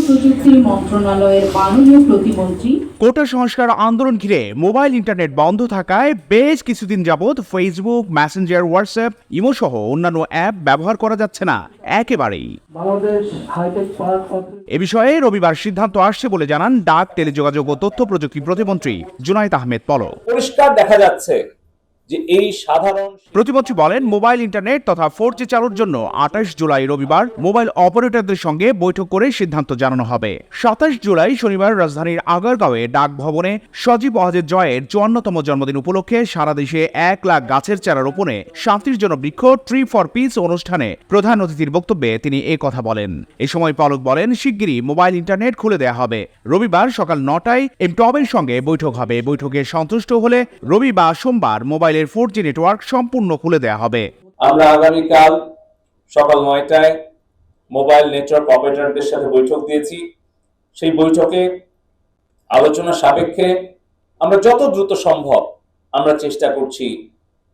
প্রযুক্তি মন্ত্রণালয়ের মাননীয় প্রতিমন্ত্রী। কোটা সংস্কার আন্দোলন ঘিরে মোবাইল ইন্টারনেট বন্ধ থাকায় বেশ কিছুদিন যাবৎ ফেসবুক, মেসেঞ্জার, হোয়াটসঅ্যাপ, ইমো সহ অন্যান্য অ্যাপ ব্যবহার করা যাচ্ছে না একেবারেই। এ বিষয়ে রবিবার সিদ্ধান্ত আসছে বলে জানান ডাক, টেলিযোগাযোগ ও তথ্য প্রযুক্তি প্রতিমন্ত্রী জুনায়েদ আহমেদ পলক। পরিষ্কার দেখা যাচ্ছে যে এই সাধারণ প্রতিমন্ত্রী বলেন, মোবাইল ইন্টারনেট তথা 4G চালুর জন্য 28 জুলাই রবিবার মোবাইল অপারেটরদের সঙ্গে বৈঠক করে সিদ্ধান্ত জানানো হবে। 27 জুলাই শনিবার রাজধানীর আগারগাঁওয়ে ডাক ভবনে সজীব ওয়াজেদ জয়ের 54তম জন্মদিন উপলক্ষে সারা দেশে 1 লাখ গাছের চারা রোপণে শান্তির জন্য বৃক্ষ ট্রি ফর পিস অনুষ্ঠানে প্রধান অতিথির বক্তব্যে তিনি এ কথা বলেন। এ সময় পলক বলেন, শিগগিরই মোবাইল ইন্টারনেট খুলে দেওয়া হবে। রবিবার সকাল 9টায় এমটবের সঙ্গে বৈঠক হবে। বৈঠকে সন্তুষ্ট হলে রবি বা সোমবার মোবাইলের 4G নেটওয়ার্ক সম্পূর্ণ খুলে দেওয়া হবে। আমরা আগামীকাল সকাল 9টায় মোবাইল নেটওয়ার্ক অপারেটরদের সাথে বৈঠক দিয়েছি। সেই বৈঠকে আলোচনা সাপেক্ষে আমরা যত দ্রুত সম্ভব আমরা চেষ্টা করছি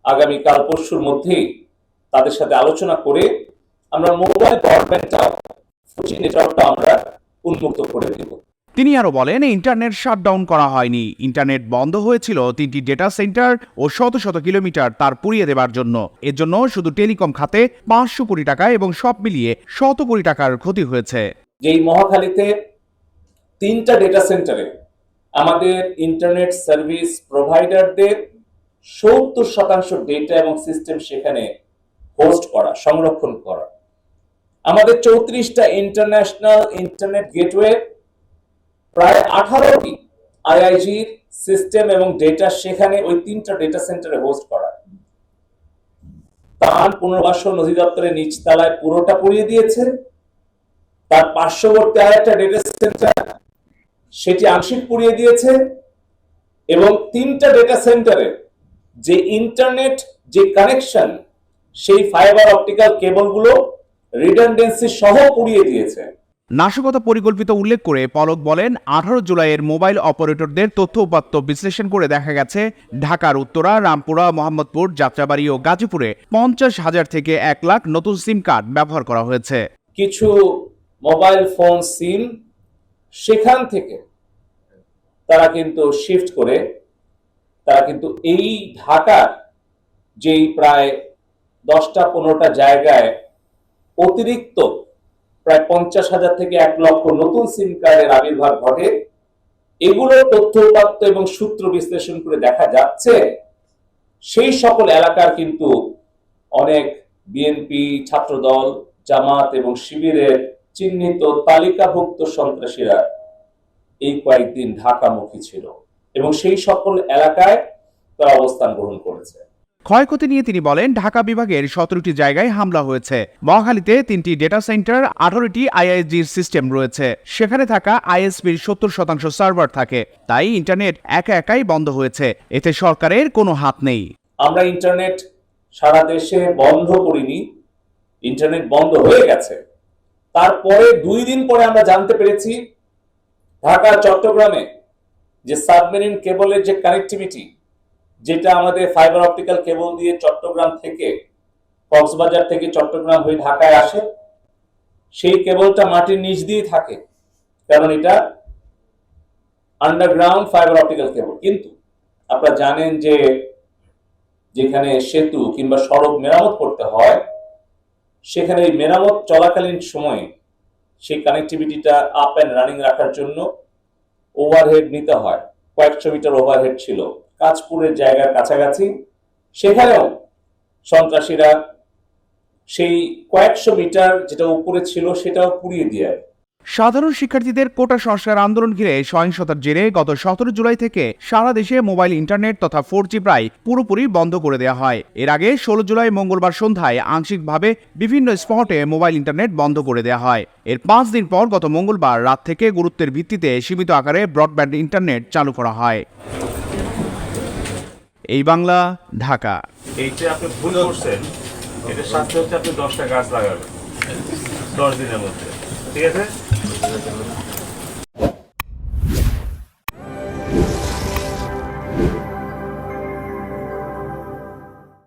আগামীকাল পরশুর মধ্যেই তাদের সাথে আলোচনা করে আমরা মোবাইল ব্রডব্যান্ডটা 4G নেটওয়ার্কটা আমরা উন্মুক্ত করে দেব। তিনি আরো বলেন, ইন্টারনেট শাটডাউন করা হয়নি। ইন্টারনেট বন্ধ হয়েছিল 3টি ডেটা সেন্টার ও শত শত কিলোমিটার তার পুড়িয়ে দেবার জন্য। এর জন্য শুধু টেলিকম খাতে 500 কোটি টাকা এবং সব মিলিয়ে 100 কোটি টাকার ক্ষতি হয়েছে। যেই মহাখালীতে 3টা ডেটা সেন্টারে আমাদের ইন্টারনেট সার্ভিস প্রোভাইডারদের 70% ডেটা এবং সিস্টেম সেখানে হোস্ট করা, সংরক্ষণ করা। আমাদের 34টা ইন্টারন্যাশনাল ইন্টারনেট গেটওয়ে, প্রায় 18টি আইআইজির সিস্টেম এবং ডেটা সেখানে ওই 3টা ডেটা সেন্টারে হোস্ট করা। তার পুনর্বাসন অধিদপ্তরের নিচতলায় পুরোটা পুড়িয়ে দিয়েছে। তার পার্শ্ববর্তী আরেকটা ডেটা সেন্টার সেটি আংশিক পুড়িয়ে দিয়েছে এবং 3টা ডেটা সেন্টারে যে ইন্টারনেট যে কানেকশন সেই ফাইবার অপটিক্যাল কেবলগুলো রিডান্ডেন্সি সহ পুড়িয়ে দিয়েছে। নাশকতা পরিকল্পিত উল্লেখ করে পলক বলেন, 18 জুলাইয়ের মোবাইল অপারেটরদের তথ্য উপাত্ত বিশ্লেষণ করে দেখা গেছে ঢাকার উত্তরা, রামপুরা, মোহাম্মদপুর, যাত্রাবাড়ি ও গাজীপুরে 50,000 থেকে 1 লাখ নতুন সিম কার্ড ব্যবহার করা হয়েছে। কিছু মোবাইল ফোন সিম সেখান থেকে তারা কিন্তু শিফট করে তারা কিন্তু এই ঢাকার যেই প্রায় 10টা-15টা জায়গায় অতিরিক্ত প্রায় 50,000 থেকে 1 লক্ষ নতুন সিম কার্ডের আবির্ভাব ঘটে। এগুলো তথ্য উপাত্ত এবং সূত্র বিশ্লেষণ করে দেখা যাচ্ছে সেই সকল এলাকার কিন্তু অনেক বিএনপি, ছাত্রদল, জামাত এবং শিবিরের চিহ্নিত তালিকাভুক্ত সন্ত্রাসীরা এই কয়েকদিন ঢাকামুখী ছিল এবং সেই সকল এলাকায় তারা অবস্থান গ্রহণ করেছে। ক্ষয়ক্ষতি নিয়ে তিনি বলেন, ঢাকা বিভাগের 17টি জায়গায় হামলা হয়েছে। মহাখালীতে 3টি ডেটা সেন্টার, 18টি আইআইজির সিস্টেম রয়েছে। সেখানে থাকা আইএসপির 70% সার্ভার থাকে। তাই ইন্টারনেট একাই বন্ধ হয়েছে। এতে সরকারের কোনো হাত নেই। আমরা ইন্টারনেট সারা দেশে বন্ধ করিনি, ইন্টারনেট বন্ধ হয়ে গেছে। তারপরে 2 দিন পরে আমরা জানতে পেরেছি ঢাকা চট্টগ্রামে যে সাবমেরিন কেবলের যে কানেক্টিভিটি, যেটা আমাদের ফাইবার অপটিক্যাল কেবল দিয়ে চট্টগ্রাম থেকে, কক্সবাজার থেকে চট্টগ্রাম হয়ে ঢাকায় আসে, সেই কেবলটা মাটির নিচ দিয়ে থাকে, কারণ এটা আন্ডারগ্রাউন্ড ফাইবার অপটিক্যাল কেবল। কিন্তু আপনারা জানেন যে যেখানে সেতু কিংবা সড়ক মেরামত করতে হয়, সেখানে এই মেরামত চলাকালীন সময়ে সেই কানেক্টিভিটিটা আপ অ্যান্ড রানিং রাখার জন্য ওভারহেড নিতে হয়। কয়েকশো মিটার ওভারহেড ছিল কাঁচপুরের জায়গার কাছাকাছি। সেখানেও সন্ত্রাসীরা সেই কয়েকশো মিটার যেটা উপরে ছিল সেটাও পুড়িয়ে দিয়ে। সাধারণ শিক্ষার্থীদের কোটা সংস্কার আন্দোলন ঘিরে সহিংসতার জেরে গত 17 জুলাই থেকে সারা দেশে মোবাইল ইন্টারনেট তথা 4G প্রায় পুরোপুরি বন্ধ করে দেওয়া হয়। এর আগে 16 জুলাই মঙ্গলবার সন্ধ্যায় আংশিকভাবে বিভিন্ন স্পটে মোবাইল ইন্টারনেট বন্ধ করে দেওয়া হয়। এর 5 দিন পর গত মঙ্গলবার রাত থেকে গুরুত্বের ভিত্তিতে সীমিত আকারে ব্রডব্যান্ড ইন্টারনেট চালু করা হয়। এই বাংলা, ঢাকা। এইটা আপনি ভুল করছেন, এটা শাস্তি হচ্ছে আপনি 10টা গাছ লাগাবেন 10 দিনের মধ্যে, ঠিক আছে?